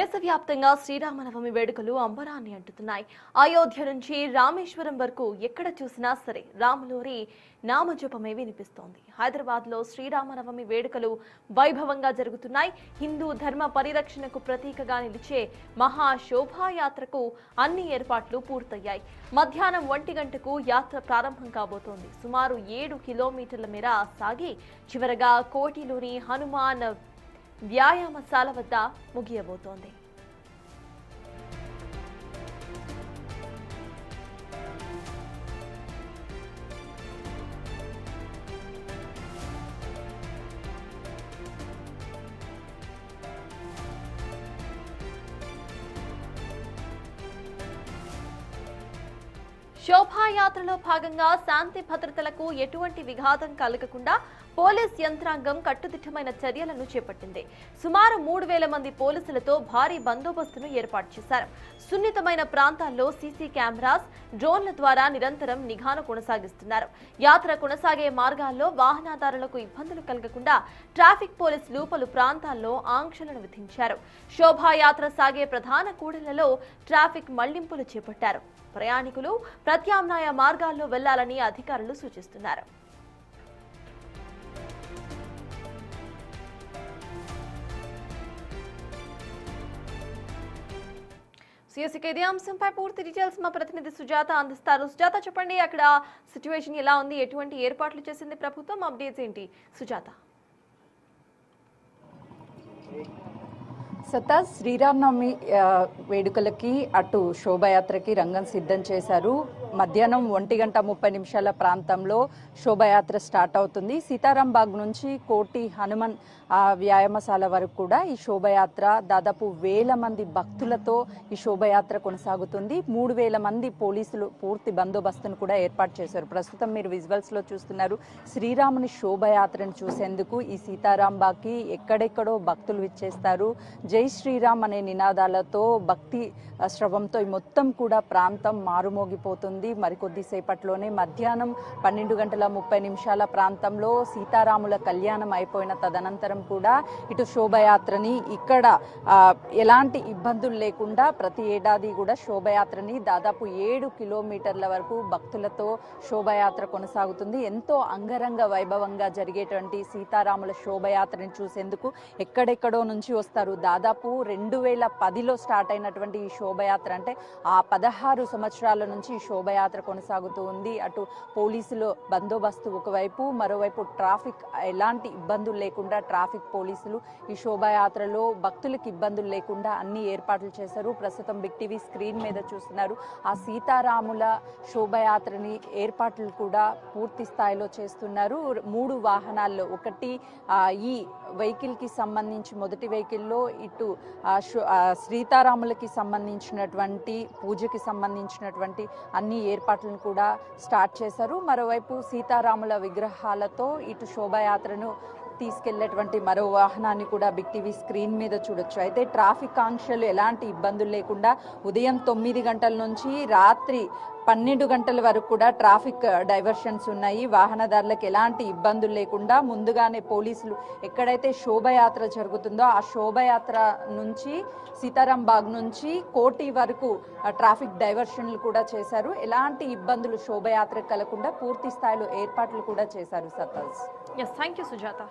దేశవ్యాప్తంగా శ్రీరామనవమి వేడుకలు అంబరాన్ని అంటున్నాయి. అయోధ్య నుంచి రామేశ్వరం వరకు ఎక్కడ చూసినా సరే రాములోరి నామజపమే వినిపిస్తోంది. హైదరాబాద్ లో శ్రీరామనవమి వేడుకలు వైభవంగా జరుగుతున్నాయి. హిందూ ధర్మ పరిరక్షణకు ప్రతీకగా నిలిచే మహా శోభాయాత్రకు అన్ని ఏర్పాట్లు పూర్తయ్యాయి. మధ్యాహ్నం 1 గంటకు యాత్ర ప్రారంభం కాబోతోంది. సుమారు 7 కిలోమీటర్ల మేర సాగి చివరగా కోటిలోని హనుమాన్ వ్యాయామశాల వద్ద ముగియబోతోంది. శోభాయాత్రలో భాగంగా శాంతి భద్రతలకు ఎటువంటి విఘాతం కలగకుండా పోలీస్ యంత్రాంగం కట్టుదిట్టమైన చర్యలను చేపట్టింది. సుమారు 3000 మంది పోలీసులతో భారీ బందోబస్తును ఏర్పాటు చేశారు. సున్నితమైన ప్రాంతాల్లో సీసీ కెమెరాస్, డ్రోన్ల ద్వారా నిరంతరం నిఘాను కొనసాగిస్తున్నారు. యాత్ర కొనసాగే మార్గాల్లో వాహనదారులకు ఇబ్బందులు కలగకుండా ట్రాఫిక్ పోలీసులు పలు ప్రాంతాల్లో ఆంక్షలను విధించారు. శోభాయాత్ర సాగే ప్రధాన కూడళ్లలో ట్రాఫిక్ మళ్లింపులు చేపట్టారు. ప్రయాణికులు ప్రత్యామ్నాయ మార్గాల్లో వెళ్లాలని అధికారులు సూచిస్తున్నారు. ఇదే అంశంపై పూర్తి డీటెయిల్స్ మా ప్రతినిధి సుజాత అందిస్తారు. సుజాత, చెప్పండి, అక్కడ సిచ్యువేషన్ ఎలా ఉంది, ఎటువంటి ఏర్పాట్లు చేసింది ప్రభుత్వం, అప్డేట్స్ ఏంటి సుజాత? సత్తా, శ్రీరామనవమి వేడుకలకి అటు శోభయాత్రకి రంగం సిద్ధం చేశారు. మధ్యాహ్నం 1:30 ప్రాంతంలో శోభయాత్ర స్టార్ట్ అవుతుంది. సీతారాంబాగ్ నుంచి కోటి హనుమాన్ వ్యాయామశాల వరకు కూడా ఈ శోభయాత్ర దాదాపు 1000 మంది భక్తులతో ఈ శోభయాత్ర కొనసాగుతుంది. 3000 మంది పోలీసులు పూర్తి బందోబస్తును కూడా ఏర్పాటు చేశారు. ప్రస్తుతం మీరు విజువల్స్ లో చూస్తున్నారు. శ్రీరాముని శోభయాత్రను చూసేందుకు ఈ సీతారాంబాగ్కి ఎక్కడెక్కడో భక్తులు విచ్చేస్తారు. జై శ్రీరామ్ అనే నినాదాలతో భక్తి శ్రవంతో ఈ మొత్తం కూడా ప్రాంతం మారుమోగిపోతుంది. మరికొద్దిసేపట్లోనే మధ్యాహ్నం 12:30 ప్రాంతంలో సీతారాముల కళ్యాణం అయిపోయిన తదనంతరం కూడా ఇటు శోభయాత్రని ఇక్కడ ఎలాంటి ఇబ్బందులు లేకుండా ప్రతి ఏడాది కూడా శోభయాత్రని దాదాపు 7 కిలోమీటర్ల వరకు భక్తులతో శోభయాత్ర కొనసాగుతుంది. ఎంతో అంగరంగ వైభవంగా జరిగేటువంటి సీతారాముల శోభయాత్రని చూసేందుకు ఎక్కడెక్కడో నుంచి వస్తారు. దాదాపు 2010లో స్టార్ట్ అయినటువంటి ఈ శోభయాత్ర, అంటే ఆ 16 సంవత్సరాల నుంచి ఈ శోభయాత్ర కొనసాగుతూ ఉంది. అటు పోలీసులు బందోబస్తు ఒకవైపు, మరోవైపు ట్రాఫిక్ ఎలాంటి ఇబ్బందులు లేకుండా ట్రాఫిక్ పోలీసులు ఈ శోభయాత్రలో భక్తులకు ఇబ్బందులు లేకుండా అన్ని ఏర్పాట్లు చేశారు. ప్రస్తుతం బిగ్ టీవీ స్క్రీన్ మీద చూస్తున్నారు. ఆ సీతారాముల శోభయాత్రని ఏర్పాట్లు కూడా పూర్తి స్థాయిలో చేస్తున్నారు. 3 వాహనాల్లో, ఒకటి ఈ వెహికల్ కి సంబంధించి మొదటి వెహికల్లో ఇటు సీతారాములకి సంబంధించినటువంటి పూజకి సంబంధించినటువంటి అన్ని ఏర్పాట్లను కూడా స్టార్ట్ చేశారు. మరోవైపు సీతారాముల విగ్రహాలతో ఇటు శోభయాత్రను తీసుకెళ్లేటువంటి మరో వాహనాన్ని కూడా బిగ్ టీవీ స్క్రీన్ మీద చూడొచ్చు. అయితే ట్రాఫిక్ ఆంక్షలు ఎలాంటి ఇబ్బందులు లేకుండా ఉదయం 9 గంటల నుంచి రాత్రి 12 గంటల వరకు కూడా ట్రాఫిక్ డైవర్షన్స్ ఉన్నాయి. వాహనదారులకు ఎలాంటి ఇబ్బందులు లేకుండా ముందుగానే పోలీసులు ఎక్కడైతే శోభయాత్ర జరుగుతుందో ఆ శోభయాత్ర నుంచి సీతారాంబాగ్ నుంచి కోటి వరకు ట్రాఫిక్ డైవర్షన్లు కూడా చేశారు. ఎలాంటి ఇబ్బందులు శోభయాత్ర కలగకుండా పూర్తి స్థాయిలో ఏర్పాట్లు కూడా చేశారు. సత్తాజ్. Yes, thank you, Sujata.